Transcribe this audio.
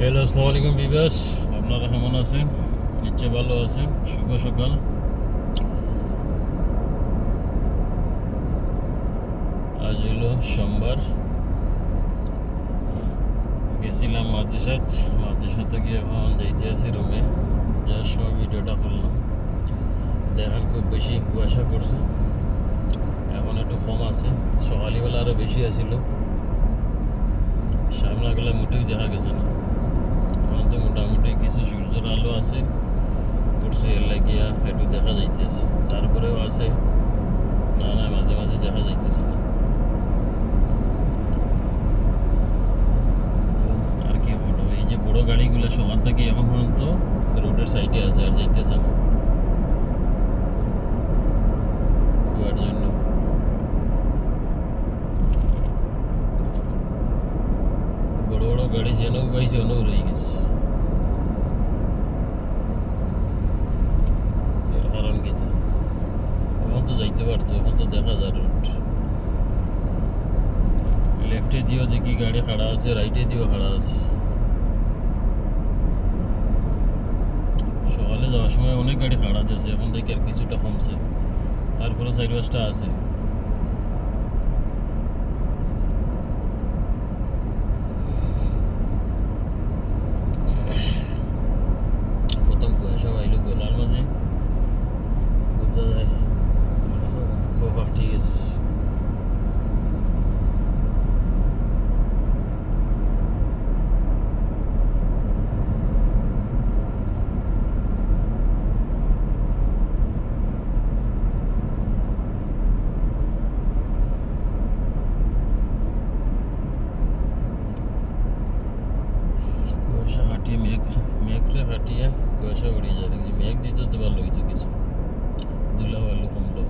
Hello, আসসালামু আলাইকুম বিবাস। আপনারা কেমন আছেন? নিশ্চয় ভালো আছেন। শুভ সকাল। আজ হইল সোমবার। গেছিলাম মাদ্রাসাতে গিয়ে এখন যাইতে আছি রুমে। যাওয়ার সময় ভিডিওটা করলাম। দেখেন খুব বেশি কুয়াশা পড়ছে, এখন একটু কম আছে। সকালবেলা আরও বেশি আছিল, সামনে গেলে মোটেই দেখা গেছে না। এখন তো মোটামুটি কিছু সূর্যের আলো আছে, উঠছে, এর লাগিয়া একটু দেখা যাইতেছে। তারপরেও আছে, না মাঝে মাঝে দেখা যাইতেছে না। আর কি বলবো, এই যে বড় গাড়িগুলো সকাল থেকে এখন পর্যন্ত রোডের সাইডে আছে, আর যাইতেছে না কুয়ার জন্য। বড় বড় গাড়ি যেনও পাইছে অনেও রয়ে গেছে। এর কারণ কি? এখন তো যাইতে পারতো, এখন তো দেখা যায় রোড। লেফটে দিয়েও দেখি গাড়ি খাড়া আছে, রাইটে দিয়েও খাড়া আছে। সকালে যাওয়ার সময় অনেক গাড়ি খাড়া দিয়েছে, এখন দেখি আর কিছুটা কমছে। তারপরে সাইড বাসটা আছে। প্রথম কুয়াশা আইলো গোলার মাঝে, বোঝা যায় খোফা ঠিক আছে। কুয়াশা হাঁটিয়ে মেঘরে হাঁটিয়ে কুয়াশা উড়িয়ে যায়। দেখছি মেঘ দিত তো ভালো হইতো, কিছু ধুলা ভালো কমলো।